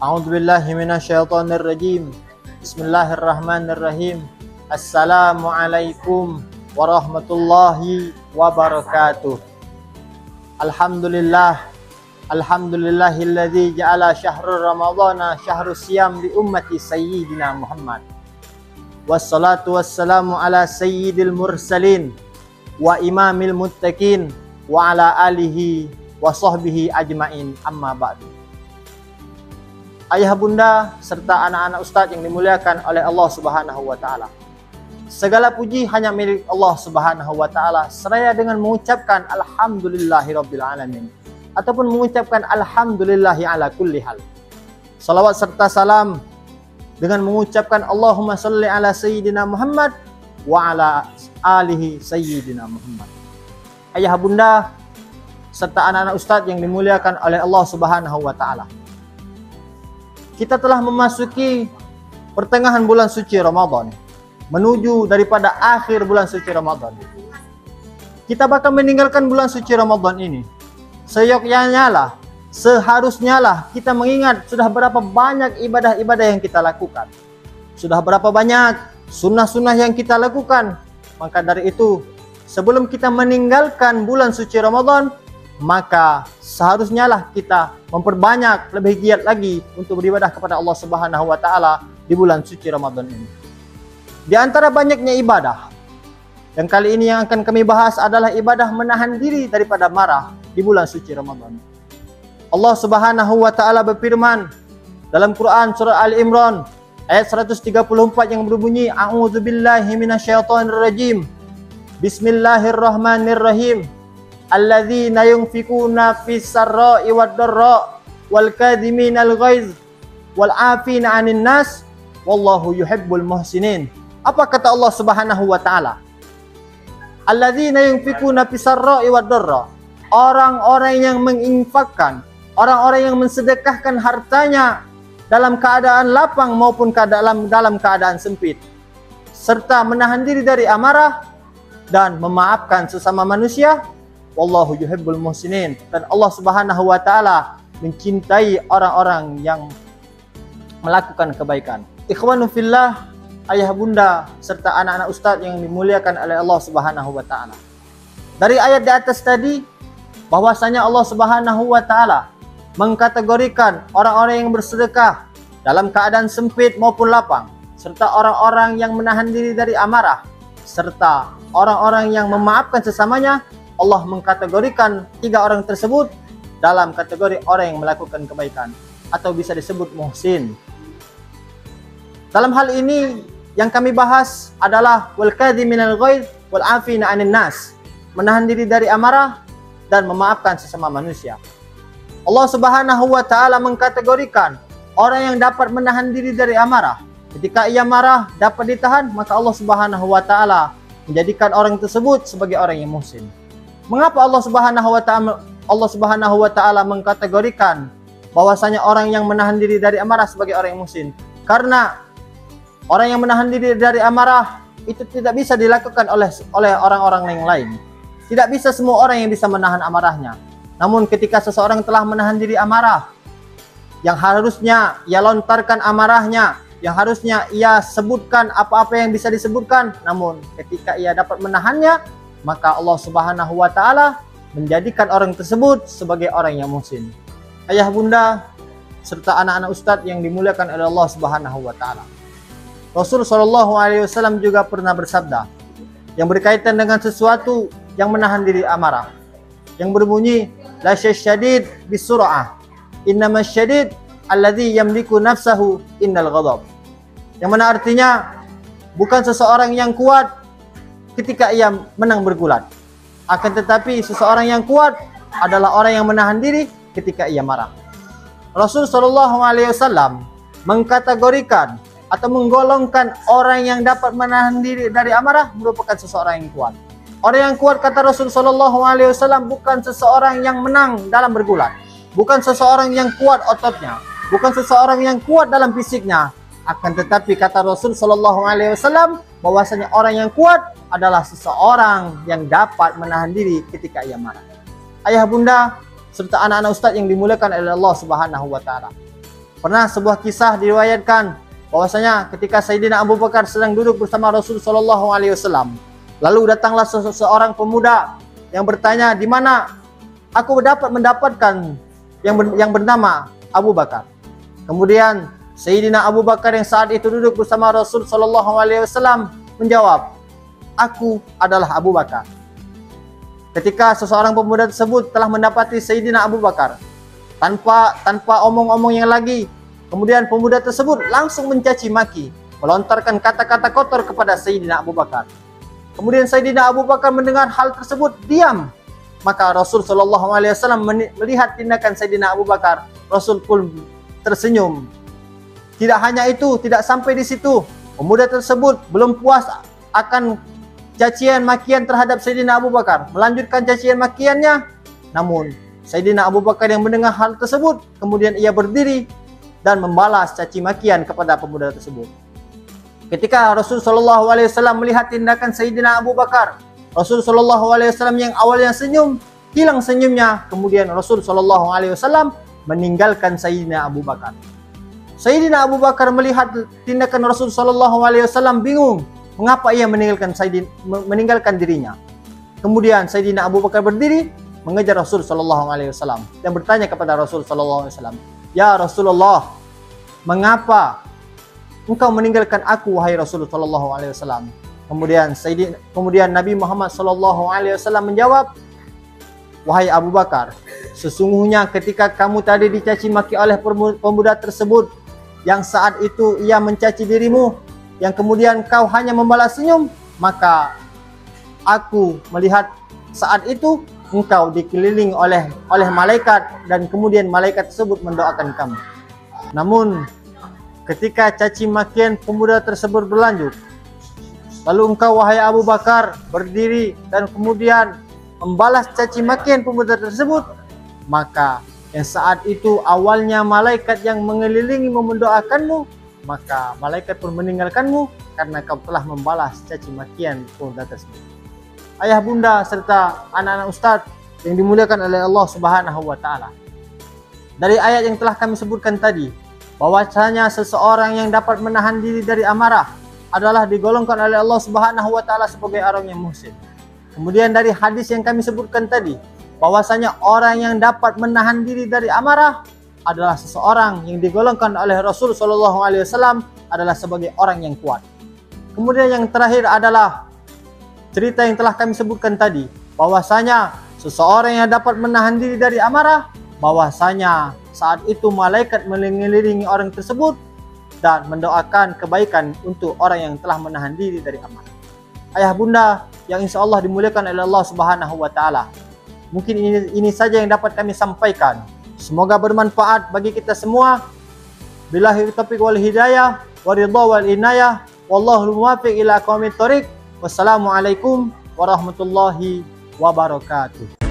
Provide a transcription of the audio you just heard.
A'udzubillahi minasyaitonirrajim. Bismillahirrahmanirrahim. Assalamualaikum warahmatullahi wabarakatuh. Alhamdulillahilladzi ja'ala syahrul ramadhana syahrus siyam li ummati sayyidina Muhammad. Wassalatu wassalamu ala sayyidil mursalin wa imamil muttaqin wa ala alihi wa sahbihi ajmain, amma ba'du. Ayah bunda serta anak-anak ustadz yang dimuliakan oleh Allah Subhanahu wa taala. Segala puji hanya milik Allah Subhanahu wa taala, seraya dengan mengucapkan alhamdulillahirabbil alamin ataupun mengucapkan alhamdulillahi ala kulli hal. Salawat serta salam dengan mengucapkan Allahumma shalli ala sayyidina Muhammad wa ala alihi sayyidina Muhammad. Ayah bunda serta anak-anak ustadz yang dimuliakan oleh Allah Subhanahu wa taala. Kita telah memasuki pertengahan bulan suci Ramadan, menuju daripada akhir bulan suci Ramadan. Kita bakal meninggalkan bulan suci Ramadan ini. Seharusnya lah kita mengingat sudah berapa banyak ibadah-ibadah yang kita lakukan. Sudah berapa banyak sunnah-sunnah yang kita lakukan. Maka dari itu, sebelum kita meninggalkan bulan suci Ramadan, maka seharusnya lah kita memperbanyak lebih giat lagi untuk beribadah kepada Allah Subhanahu wa taala di bulan suci Ramadan ini. Di antara banyaknya ibadah yang kali ini yang akan kami bahas adalah ibadah menahan diri daripada marah di bulan suci Ramadan. Allah Subhanahu wa taala berfirman dalam Quran surah Ali Imran ayat 134 yang berbunyi, A'udzubillahi minasyaitonirrajim. Bismillahirrahmanirrahim. Alladzina yunfikuna fis sarra'i wad dharra wal kadhiminal ghaiz wal 'afina 'anil nas wallahu yuhibbul muhsinin. Apa kata Allah Subhanahu wa taala? Alladzina yunfikuna fis sarra'i wad dharra. Orang-orang yang menginfakkan, orang-orang yang mensedekahkan hartanya dalam keadaan lapang maupun dalam keadaan sempit, serta menahan diri dari amarah dan memaafkan sesama manusia. Wallahu yuhibbul muhsinin. Dan Allah Subhanahu wa taala mencintai orang-orang yang melakukan kebaikan. Ikhwanu fillah, ayah bunda serta anak-anak ustadz yang dimuliakan oleh Allah Subhanahu wa taala. Dari ayat di atas tadi bahwasanya Allah Subhanahu wa taala mengkategorikan orang-orang yang bersedekah dalam keadaan sempit maupun lapang, serta orang-orang yang menahan diri dari amarah, serta orang-orang yang memaafkan sesamanya. Allah mengkategorikan tiga orang tersebut dalam kategori orang yang melakukan kebaikan atau bisa disebut muhsin. Dalam hal ini yang kami bahas adalah wal kadhiminal ghaiz wal 'afina 'anil nas, menahan diri dari amarah dan memaafkan sesama manusia. Allah Subhanahu wa taala mengkategorikan orang yang dapat menahan diri dari amarah. Ketika ia marah dapat ditahan, maka Allah Subhanahu wa taala menjadikan orang tersebut sebagai orang yang muhsin. Mengapa Allah Subhanahu wa taala mengkategorikan bahwasanya orang yang menahan diri dari amarah sebagai orang yang muhsin? Karena orang yang menahan diri dari amarah itu tidak bisa dilakukan oleh orang-orang yang lain. Tidak bisa semua orang yang bisa menahan amarahnya. Namun ketika seseorang telah menahan diri amarah, yang harusnya ia lontarkan amarahnya, yang harusnya ia sebutkan apa-apa yang bisa disebutkan, namun ketika ia dapat menahannya, maka Allah Subhanahu wa taala menjadikan orang tersebut sebagai orang yang muhsin. Ayah bunda serta anak-anak ustadz yang dimuliakan oleh Allah Subhanahu wa taala. Rasul sallallahu alaihi wasallam juga pernah bersabda yang berkaitan dengan sesuatu yang menahan diri amarah, yang berbunyi la syadid bisur'ah, innamas syadid alladzi yamliku nafsahu innal ghadab. Yang mana artinya bukan seseorang yang kuat ketika ia menang bergulat, akan tetapi seseorang yang kuat adalah orang yang menahan diri ketika ia marah. Rasul sallallahu alaihi wasallam mengkategorikan atau menggolongkan orang yang dapat menahan diri dari amarah merupakan seseorang yang kuat. Orang yang kuat, kata Rasul sallallahu alaihi wasallam, bukan seseorang yang menang dalam bergulat, bukan seseorang yang kuat ototnya, bukan seseorang yang kuat dalam fisiknya, akan tetapi kata Rasul sallallahu alaihi wasallam bahwasanya orang yang kuat adalah seseorang yang dapat menahan diri ketika ia marah. Ayah bunda serta anak-anak ustadz yang dimuliakan oleh Allah Subhanahu wa taala. Pernah sebuah kisah diriwayatkan bahwasanya ketika Sayyidina Abu Bakar sedang duduk bersama Rasul Shallallahu Alaihi Wasallam, lalu datanglah seorang pemuda yang bertanya, di mana aku dapat mendapatkan yang bernama Abu Bakar. Kemudian Sayyidina Abu Bakar yang saat itu duduk bersama Rasul Shallallahu Alaihi Wasallam menjawab, aku adalah Abu Bakar. Ketika seseorang pemuda tersebut telah mendapati Sayyidina Abu Bakar, tanpa omong-omong yang lagi, kemudian pemuda tersebut langsung mencaci maki, melontarkan kata-kata kotor kepada Sayyidina Abu Bakar. Kemudian Sayyidina Abu Bakar mendengar hal tersebut, diam. Maka Rasul Shallallahu Alaihi Wasallam melihat tindakan Sayyidina Abu Bakar, Rasul pun tersenyum. Tidak hanya itu, tidak sampai di situ, pemuda tersebut belum puas akan cacian makian terhadap Sayyidina Abu Bakar, melanjutkan cacian makiannya. Namun Sayyidina Abu Bakar yang mendengar hal tersebut, kemudian ia berdiri dan membalas caci makian kepada pemuda tersebut. Ketika Rasul Shallallahu Alaihi Wasallam melihat tindakan Sayyidina Abu Bakar, Rasul Shallallahu Alaihi Wasallam yang awalnya senyum, hilang senyumnya. Kemudian Rasul Shallallahu Alaihi Wasallam meninggalkan Sayyidina Abu Bakar. Sayyidina Abu Bakar melihat tindakan Rasul Shallallahu Alaihi Wasallam, bingung mengapa ia meninggalkan dirinya. Kemudian Sayyidina Abu Bakar berdiri mengejar Rasul Shallallahu Alaihi Wasallam dan bertanya kepada Rasul Shallallahu Alaihi Wasallam, ya Rasulullah, mengapa engkau meninggalkan aku, wahai Rasul Shallallahu Alaihi Wasallam? Kemudian Nabi Muhammad Shallallahu Alaihi Wasallam menjawab, wahai Abu Bakar, sesungguhnya ketika kamu tadi dicaci maki oleh pemuda tersebut, yang saat itu ia mencaci dirimu, yang kemudian kau hanya membalas senyum, maka aku melihat saat itu engkau dikelilingi oleh malaikat, dan kemudian malaikat tersebut mendoakan kamu. Namun ketika caci makian pemuda tersebut berlanjut, lalu engkau, wahai Abu Bakar, berdiri dan kemudian membalas caci makian pemuda tersebut, maka yang saat itu awalnya malaikat yang mengelilingi mendoakanmu, maka malaikat pun meninggalkanmu karena kau telah membalas caci makian pemuda tersebut. Ayah bunda serta anak-anak ustadz yang dimuliakan oleh Allah Subhanahu wa Ta'ala, dari ayat yang telah kami sebutkan tadi, bahwasanya seseorang yang dapat menahan diri dari amarah adalah digolongkan oleh Allah Subhanahu wa Ta'ala sebagai orang yang muhsin. Kemudian dari hadis yang kami sebutkan tadi, bahwasanya orang yang dapat menahan diri dari amarah adalah seseorang yang digolongkan oleh Rasul Shallallahu Alaihi Wasallam adalah sebagai orang yang kuat. Kemudian yang terakhir adalah cerita yang telah kami sebutkan tadi, bahwasanya seseorang yang dapat menahan diri dari amarah, bahwasanya saat itu malaikat mengelilingi orang tersebut dan mendoakan kebaikan untuk orang yang telah menahan diri dari amarah. Ayah bunda yang insya Allah dimuliakan oleh Allah Subhanahu wa Ta'ala, mungkin ini saja yang dapat kami sampaikan. Semoga bermanfaat bagi kita semua. Billahi taufiq wal hidayah, waridha wal inayah, wallahu muwaffiq ila aqwamit thoriq. Wassalamualaikum warahmatullahi wabarakatuh.